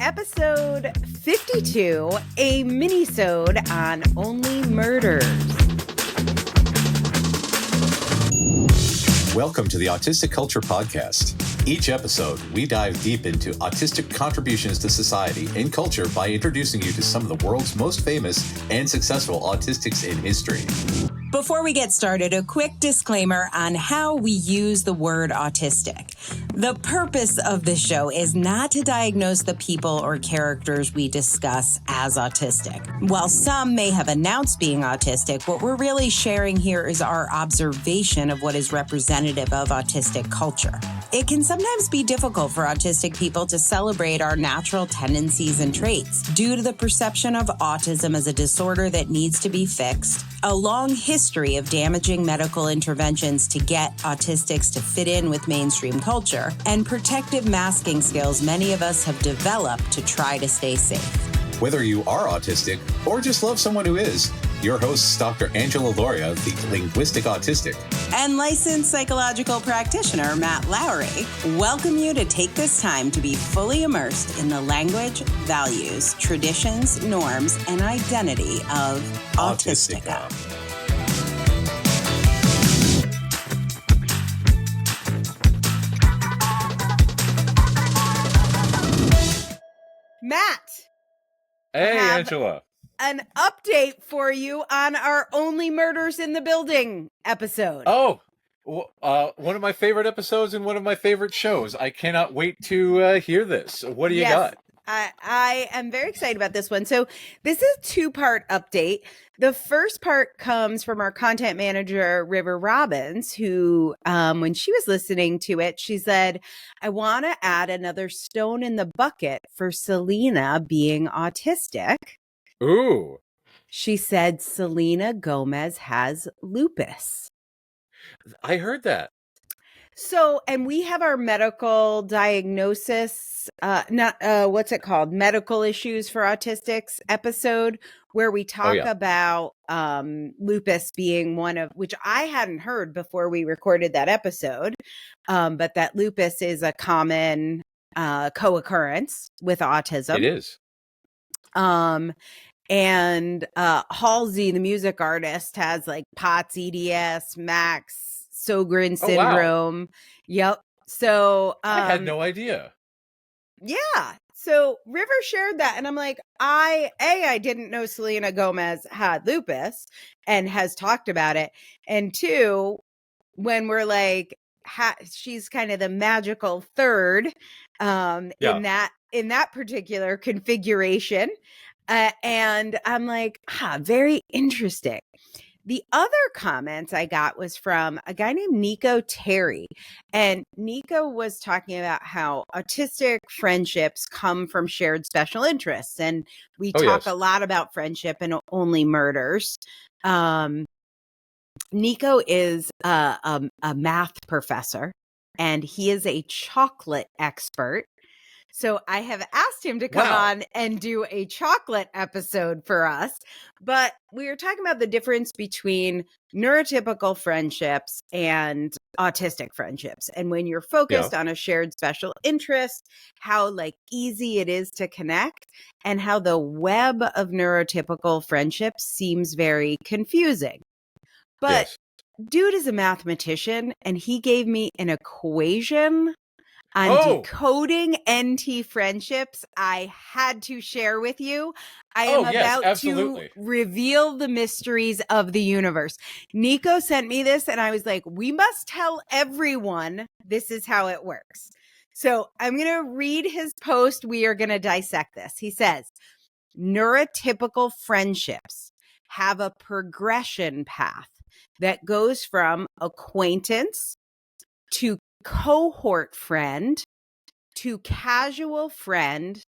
episode 52, a Minisode on only murders. Welcome to the Autistic Culture Podcast. Each episode, we dive deep into autistic contributions to society and culture by introducing you to some of the world's most famous and successful autistics in history. Before we get started, a quick disclaimer on how we use the word autistic. The purpose of this show is not to diagnose the people or characters we discuss as autistic. While some may have announced being autistic, what we're really sharing here is our observation of what is representative of autistic culture. It can sometimes be difficult for autistic people to celebrate our natural tendencies and traits due to the perception of autism as a disorder that needs to be fixed, a long history of damaging medical interventions to get autistics to fit in with mainstream culture, and protective masking skills many of us have developed to try to stay safe. Whether you are autistic or just love someone who is, your hosts, Dr. Angela Loria, the linguistic autistic, and licensed psychological practitioner Matt Lowry, welcome you to take this time to be fully immersed in the language, values, traditions, norms, and identity of Autistica. Matt. Hey, Angela. An update for you on our Only Murders in the Building episode. Oh, one of my favorite episodes and one of my favorite shows. I cannot wait to hear this. What do you got? I am very excited about this one. So this is a two-part update. The first part comes from our content manager, River Robbins, who, when she was listening to it, she said, I want to add another stone in the bucket for Selena being autistic. Ooh. She said Selena Gomez has lupus. I heard that. So, and we have our medical diagnosis, what's it called? Medical issues for autistics episode where we talk about lupus being one of, which I hadn't heard before we recorded that episode, but that lupus is a common co-occurrence with autism. It is. And Halsey, the music artist, has like POTS, EDS, Max, Sjogren syndrome. Wow. Yep. So I had no idea. Yeah. So River shared that, and I'm like, I didn't know Selena Gomez had lupus and has talked about it. And two, when we're like, she's kind of the magical third in that particular configuration. And I'm like, very interesting. The other comments I got was from a guy named Nico Terry. And Nico was talking about how autistic friendships come from shared special interests. And we talk a lot about friendship and only murders. Nico is a math professor, and he is a chocolate expert. So I have asked him to come on and do a chocolate episode for us. But we were talking about the difference between neurotypical friendships and autistic friendships. And when you're focused on a shared special interest, how easy it is to connect, and how the web of neurotypical friendships seems very confusing. But dude is a mathematician, and he gave me an equation on decoding NT friendships I had to share with you. I am about to reveal the mysteries of the universe. Nico sent me this, and I was like, we must tell everyone this is how it works. So I'm going to read his post. We are going to dissect this. He says, neurotypical friendships have a progression path that goes from acquaintance to cohort friend to casual friend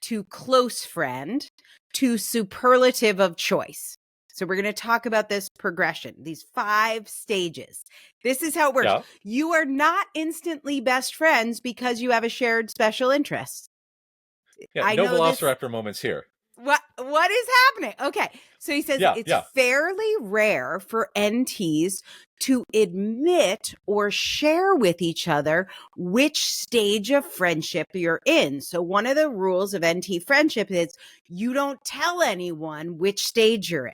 to close friend to superlative of choice. So we're going to talk about this progression, these 5 stages. This is how it works. Yeah. You are not instantly best friends because you have a shared special interest. Yeah, no velociraptor moments here. What is happening? Okay. So he says it's fairly rare for NTs to admit or share with each other which stage of friendship you're in. So one of the rules of NT friendship is you don't tell anyone which stage you're in.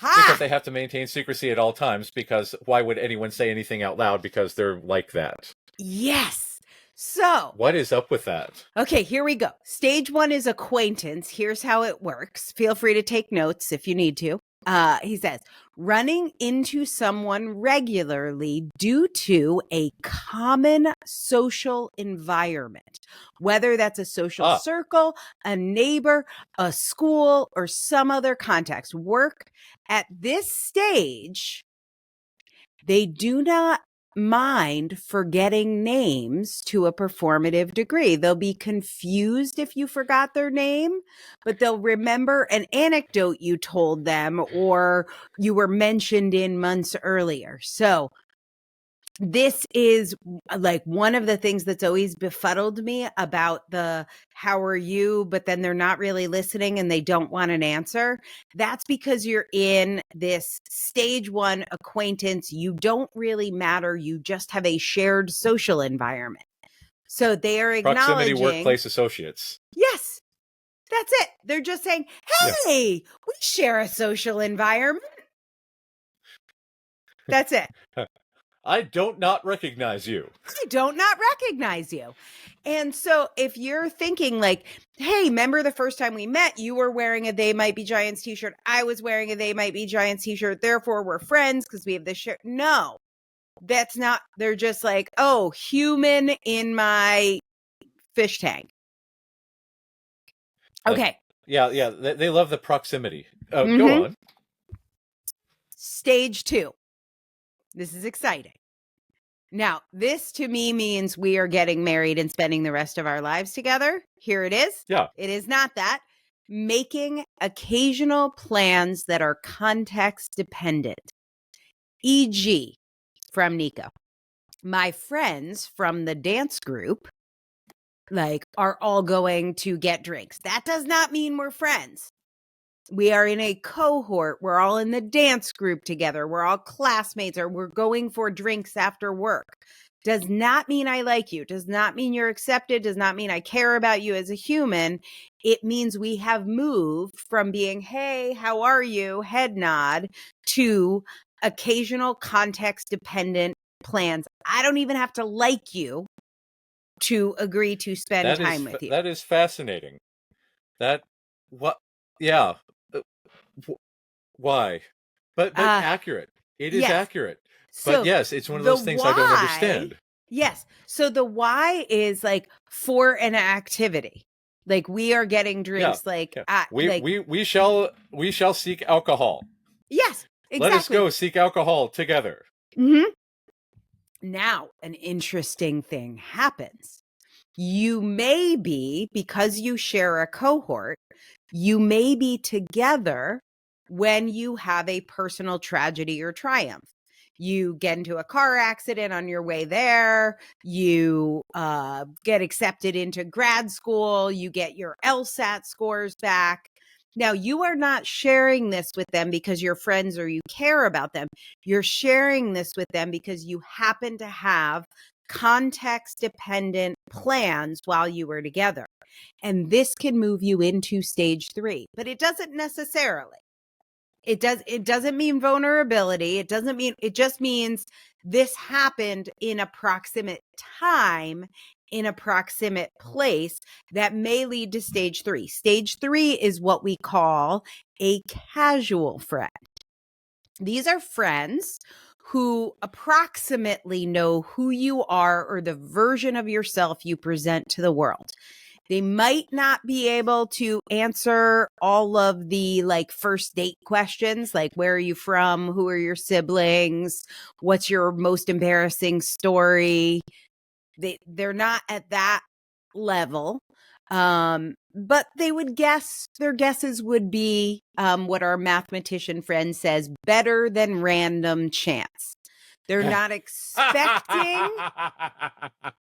Because they have to maintain secrecy at all times, because why would anyone say anything out loud, because they're like that? Yes. So what is up with that? Okay, here we go. Stage 1 is acquaintance. Here's how it works. Feel free to take notes if you need to. He says, running into someone regularly due to a common social environment, whether that's a social circle, a neighbor, a school, or some other context. Work at this stage, they do not mind forgetting names to a performative degree. They'll be confused if you forgot their name, but they'll remember an anecdote you told them or you were mentioned in months earlier. So this is like one of the things that's always befuddled me about the how are you, but then they're not really listening and they don't want an answer. That's because you're in this stage 1 acquaintance. You don't really matter. You just have a shared social environment. So they are acknowledging proximity workplace associates. Yes, that's it. They're just saying, hey, we share a social environment. That's it. I don't not recognize you. I don't not recognize you. And so if you're thinking like, hey, remember the first time we met, you were wearing a They Might Be Giants t-shirt. I was wearing a They Might Be Giants t-shirt. Therefore, we're friends because we have this shirt. No, that's not. They're just like, oh, human in my fish tank. Okay. Yeah. They love the proximity. Go on. Stage 2. This is exciting. Now, this to me means we are getting married and spending the rest of our lives together. Here it is. Yeah. It is not that. Making occasional plans that are context dependent. E.g., from Nico, my friends from the dance group are all going to get drinks. That does not mean we're friends. We are in a cohort. We're all in the dance group together. We're all classmates, or we're going for drinks after work. Does not mean I like you. Does not mean you're accepted. Does not mean I care about you as a human. It means we have moved from being, hey, how are you? Head nod, to occasional context dependent plans. I don't even have to like you to agree to spend time with you. That is fascinating. Yeah. Why? But accurate. It is accurate. But yes, it's one of those things I don't understand. Yes. So the why is for an activity. We are getting drinks. We shall seek alcohol. Yes, exactly. Let us go seek alcohol together. Mm-hmm. Now, an interesting thing happens. You may be, because you share a cohort, you may be together when you have a personal tragedy or triumph. You get into a car accident on your way there. You get accepted into grad school. You get your LSAT scores back. Now, you are not sharing this with them because you're friends or you care about them. You're sharing this with them because you happen to have context-dependent plans while you were together. And this can move you into stage 3, but it doesn't necessarily. It doesn't mean vulnerability. It just means this happened in a proximate time, in a proximate place that may lead to stage 3. Stage 3 is what we call a casual friend. These are friends who approximately know who you are or the version of yourself you present to the world. They might not be able to answer all of the first date questions, where are you from? Who are your siblings? What's your most embarrassing story? They're not at that level. But they would guess, their guesses would be what our mathematician friend says, better than random chance. They're not expecting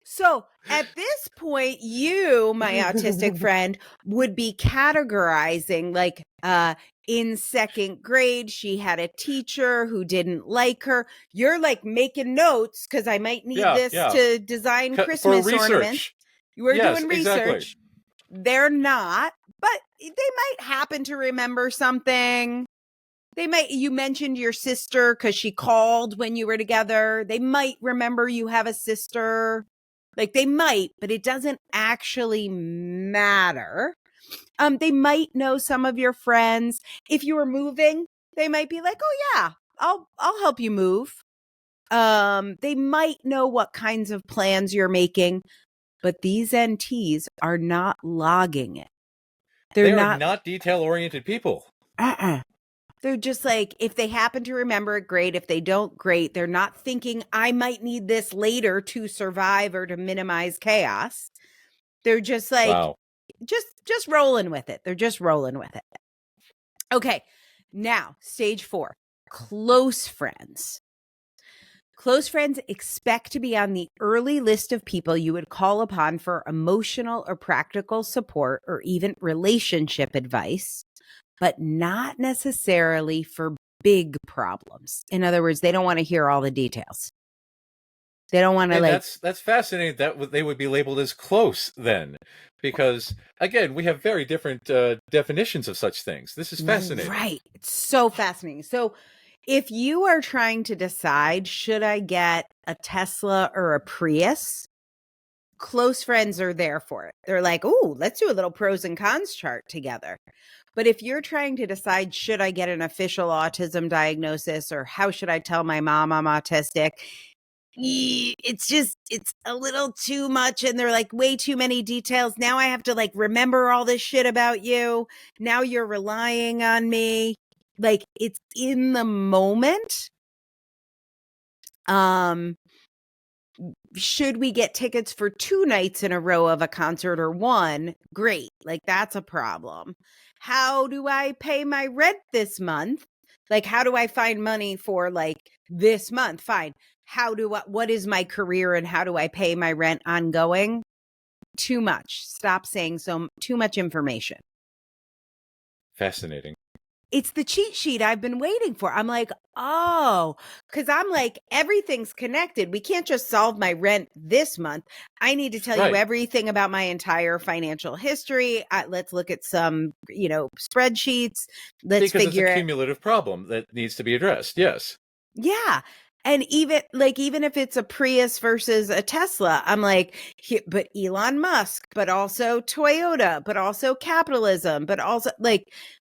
So at this point, you, my autistic friend, would be categorizing like in second grade, she had a teacher who didn't like her. You're like making notes because I might need this to design Christmas ornaments. You were doing research. Exactly. They're not, but they might happen to remember something. You mentioned your sister because she called when you were together. They might remember you have a sister. Like they might, but it doesn't actually matter. They might know some of your friends. If you were moving, they might be like, "Oh yeah, I'll help you move." They might know what kinds of plans you're making, but these NTs are not logging it. They are not detail-oriented people. They're just like, if they happen to remember it, great. If they don't, great. They're not thinking, I might need this later to survive or to minimize chaos. They're just like, just rolling with it. They're just rolling with it. Okay, now, stage 4, close friends. Close friends expect to be on the early list of people you would call upon for emotional or practical support or even relationship advice, but not necessarily for big problems. In other words, they don't want to hear all the details. They don't want to That's fascinating that they would be labeled as close then, because again, we have very different definitions of such things. This is fascinating. Right. It's so fascinating. So if you are trying to decide, should I get a Tesla or a Prius? Close friends are there for it. They're like, oh, let's do a little pros and cons chart together. But if you're trying to decide, should I get an official autism diagnosis or how should I tell my mom I'm autistic? It's a little too much. And they're like way too many details. Now I have to like remember all this shit about you. Now you're relying on me. Like it's in the moment. Should we get tickets for 2 nights in a row of a concert or 1? Great. Like that's a problem. How do I pay my rent this month? Like, how do I find money for like this month? Fine. What is my career and how do I pay my rent ongoing? Too much. Stop saying too much information. Fascinating. It's the cheat sheet I've been waiting for. I'm like, oh, because I'm like, everything's connected. We can't just solve my rent this month. I need to tell you everything about my entire financial history. Let's look at some, spreadsheets. Because it's a cumulative problem that needs to be addressed. Yes. Yeah. And even if it's a Prius versus a Tesla, I'm like, but Elon Musk, but also Toyota, but also capitalism, but also like,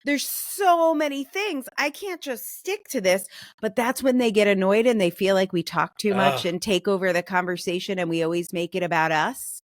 there's so many things. I can't just stick to this, but that's when they get annoyed and they feel like we talk too much and take over the conversation and we always make it about us.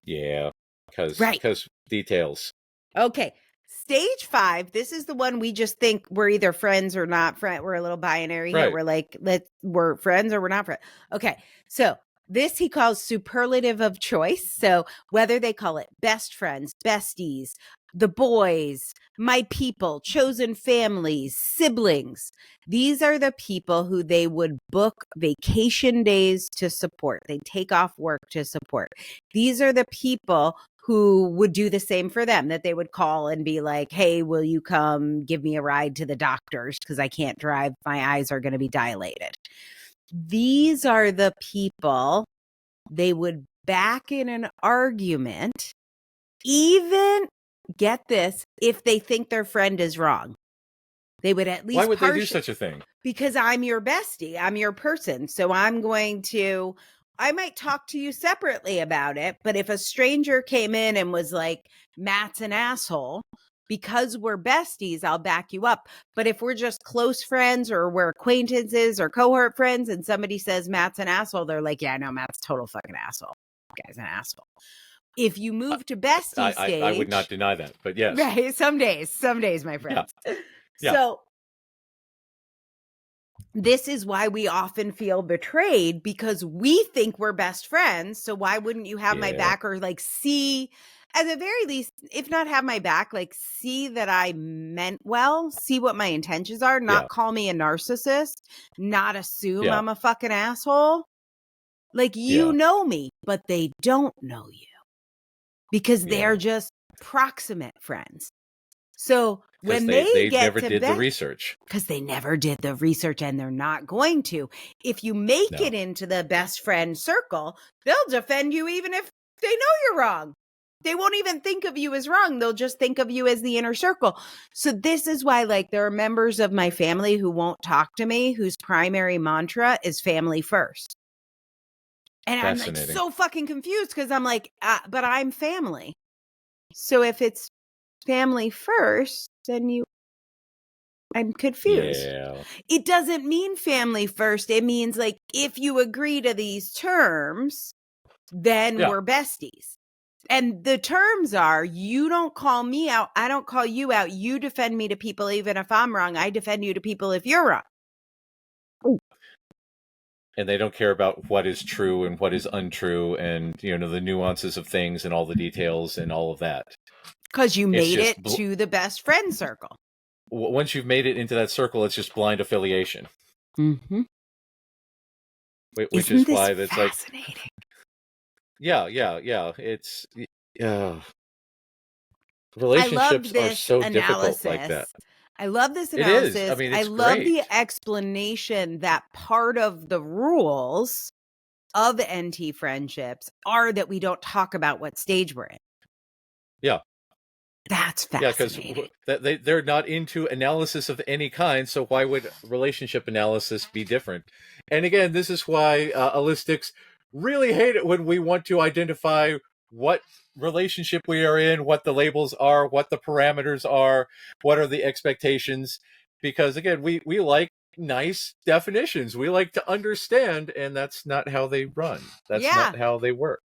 Yeah, because details. Okay. Stage 5, this is the one we just think we're either friends or not friends. We're a little binary here. We're like, we're friends or we're not friends. Okay. So this he calls superlative of choice. So whether they call it best friends, besties, the boys, my people, chosen families, siblings. These are the people who they would book vacation days to support. They take off work to support. These are the people who would do the same for them, that they would call and be like, hey, will you come give me a ride to the doctors because I can't drive. My eyes are going to be dilated. These are the people they would back in an argument, even, get this, if they think their friend is wrong. They would at least. Why would they do such a thing? Because I'm your bestie. I'm your person. So I might talk to you separately about it. But if a stranger came in and was like, Matt's an asshole, because we're besties, I'll back you up. But if we're just close friends or we're acquaintances or cohort friends and somebody says Matt's an asshole, they're like, yeah, no, Matt's a total fucking asshole. That guy's an asshole. If you move to bestie stage. I would not deny that, but yes. Right. Some days, my friends. Yeah. So this is why we often feel betrayed, because we think we're best friends. So why wouldn't you have my back, or like see, at the very least, if not have my back, like see that I meant well, see what my intentions are, not call me a narcissist, not assume I'm a fucking asshole. Like, you know me, but they don't know you because they're Yeah. just proximate friends. So Because when they get never to did the research. because they never did the research and they're not going to. If you make No. it into the best friend circle, they'll defend you even if they know you're wrong. They won't even think of you as wrong. They'll just think of you as the inner circle. So this is why, like, there are members of my family who won't talk to me, whose primary mantra is family first. And I'm like so fucking confused because I'm like, but I'm family. So if it's family first, then I'm confused. Yeah. It doesn't mean family first. It means, like, if you agree to these terms, then we're besties. And the terms are, you don't call me out. I don't call you out. You defend me to people even if I'm wrong. I defend you to people if you're wrong. Ooh. And they don't care about what is true and what is untrue and, the nuances of things and all the details and all of that. Because you made it to the best friend circle. Once you've made it into that circle, it's just blind affiliation. Mm-hmm. Which is why that's fascinating? Yeah. It's relationships are so difficult like that. I love this analysis. It is. I mean, it's love great. the explanation that part of the rules of NT friendships are that we don't talk about what stage we're in. Yeah. That's fascinating. Yeah, because they're not into analysis of any kind, so why would relationship analysis be different? And again, this is why Aulistics really hate it when we want to identify what relationship we are in, what the labels are, what the parameters are, what are the expectations. Because again, we like nice definitions. We like to understand, and that's not how they run. That's not how they work.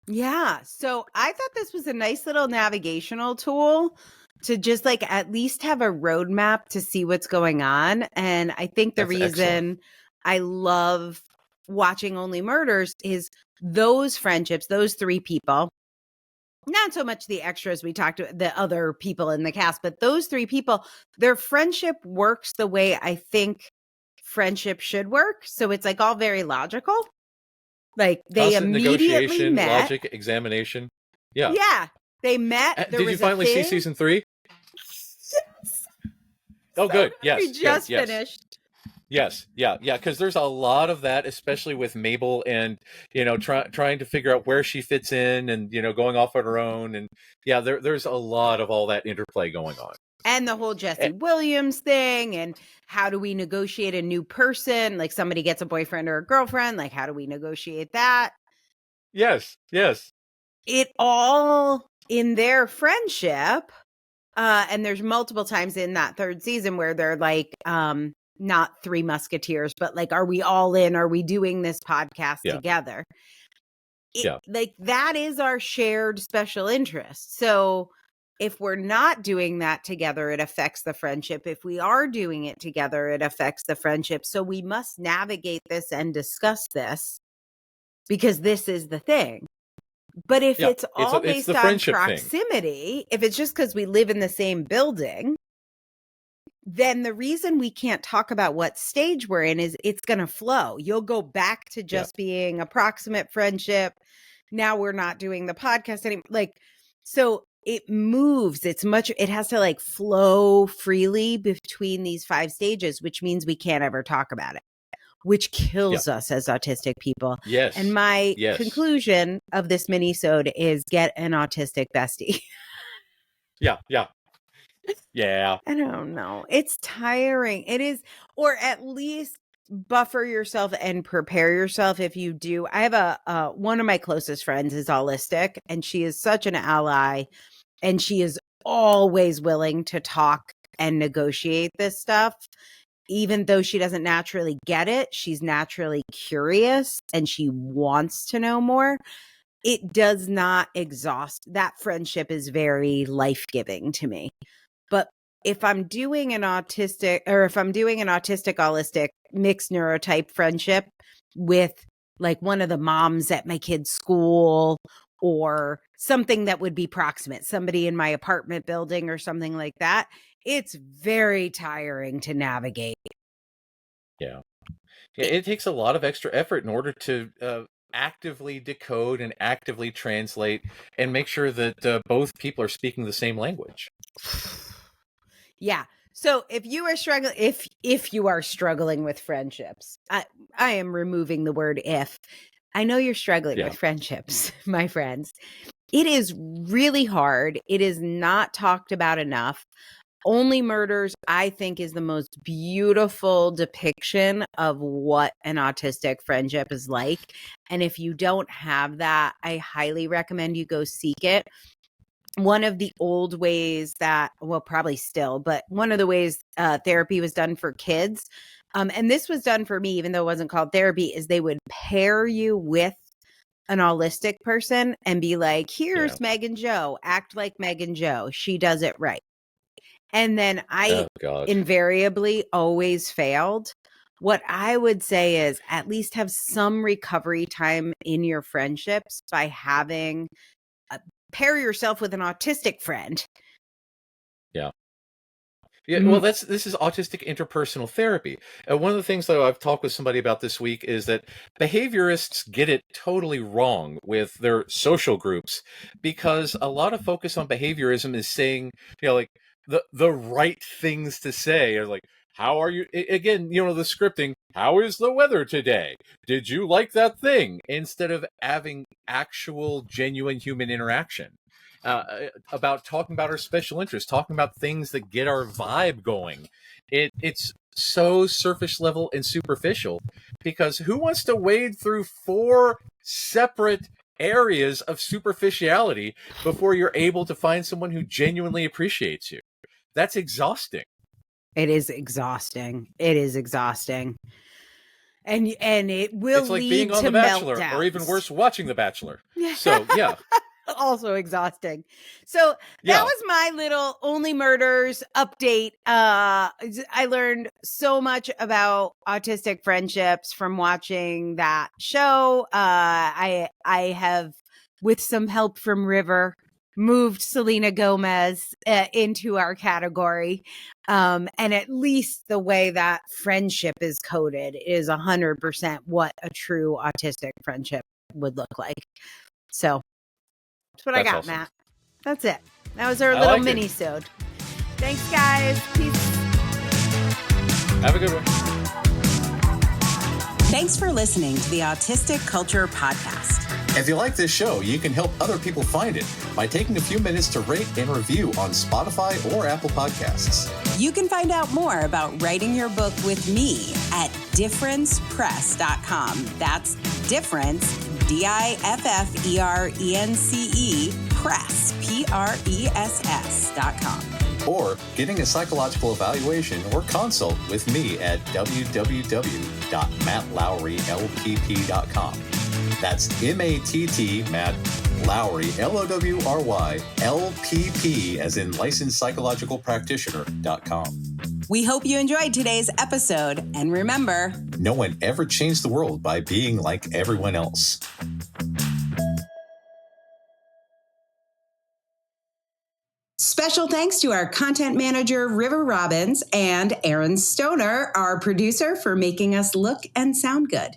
Yeah. So I thought this was a nice little navigational tool to just, like, at least have a roadmap to see what's going on. And I think the reason I love watching Only Murders is those friendships, those three people, not so much the extras we talked to, the other people in the cast, but those three people, their friendship works the way I think friendship should work. So it's, like, all very logical. Like, they constant immediately met. Logic, examination. Yeah. Yeah. They met. Did you finally see season 3? Yes. Oh, good. Yes. We just finished. Yes. Yeah. Because there's a lot of that, especially with Mabel and, trying to figure out where she fits in and, going off on her own. And yeah, there's a lot of all that interplay going on. And the whole Jesse Williams thing, and how do we negotiate a new person? Like, somebody gets a boyfriend or a girlfriend. Like, how do we negotiate that? Yes. It all in their friendship. And there's multiple times in that third season where they're like, not Three Musketeers, but like, are we all in? Are we doing this podcast together? Like, that is our shared special interest. So if we're not doing that together, it affects the friendship. If we are doing it together, it affects the friendship. So we must navigate this and discuss this, because this is the thing. But if it's all based on proximity, if it's just because we live in the same building, then the reason we can't talk about what stage we're in is it's going to flow. You'll go back to just being a proximate friendship. Now we're not doing the podcast anymore. Like, so it moves. It has to, like, flow freely between these 5 stages, which means we can't ever talk about it, which kills us as autistic people. Yes. And my conclusion of this minisode is get an autistic bestie. Yeah. I don't know. It's tiring. It is, or at least buffer yourself and prepare yourself if you do. I have one of my closest friends is Autistic, and she is such an ally, and she is always willing to talk and negotiate this stuff. Even though she doesn't naturally get it, she's naturally curious and she wants to know more. It does not exhaust. That friendship is very life-giving to me. But if I'm doing an autistic holistic mixed neurotype friendship with, like, one of the moms at my kid's school, or something that would be proximate, somebody in my apartment building or something like that, it's very tiring to navigate. Yeah. It takes a lot of extra effort in order to actively decode and actively translate and make sure that both people are speaking the same language. Yeah. So if you are struggling, if you are struggling with friendships, I am removing the word if. I know you're struggling with friendships, my friends. It is really hard. It is not talked about enough. Only Murders, I think, is the most beautiful depiction of what an autistic friendship is like. And if you don't have that, I highly recommend you go seek it. One of the old ways that, well, probably still, but one of the ways therapy was done for kids, and this was done for me, even though it wasn't called therapy, is they would pair you with an autistic person and be like, here's Megan Joe, act like Megan Joe. She does it right. And then I invariably always failed. What I would say is at least have some recovery time in your friendships by having pair yourself with an autistic friend. Yeah. Yeah, well, this is autistic interpersonal therapy. One of the things that I've talked with somebody about this week is that behaviorists get it totally wrong with their social groups, because a lot of focus on behaviorism is saying, like the right things to say, or like, how are you? Again, the scripting. How is the weather today? Did you like that thing? Instead of having actual, genuine human interaction. About talking about our special interests, talking about things that get our vibe going. It's so surface level and superficial, because who wants to wade through 4 separate areas of superficiality before you're able to find someone who genuinely appreciates you? That's exhausting. It is exhausting. It is exhausting. And it will it's like lead being on to The Bachelor, meltdowns. or even worse, watching The Bachelor. So, yeah. Also exhausting. So that was my little Only Murders update. I learned so much about autistic friendships from watching that show. I have, with some help from River, moved Selena Gomez into our category. And at least the way that friendship is coded is 100% what a true autistic friendship would look like. So that's what I got, awesome. Matt. That's it. That was our little mini-sode. Thanks, guys. Peace. Have a good one. Thanks for listening to the Autistic Culture Podcast. If you like this show, you can help other people find it by taking a few minutes to rate and review on Spotify or Apple Podcasts. You can find out more about writing your book with me at differencepress.com. That's difference, DIFFERENCE, press, PRESS.com. Or getting a psychological evaluation or consult with me at www.mattlowrylpp.com. That's MATT, Matt Lowry, LOWRY, LPP, as in licensed psychological practitioner.com. We hope you enjoyed today's episode. And remember, no one ever changed the world by being like everyone else. Special thanks to our content manager, River Robbins, and Aaron Stoner, our producer, for making us look and sound good.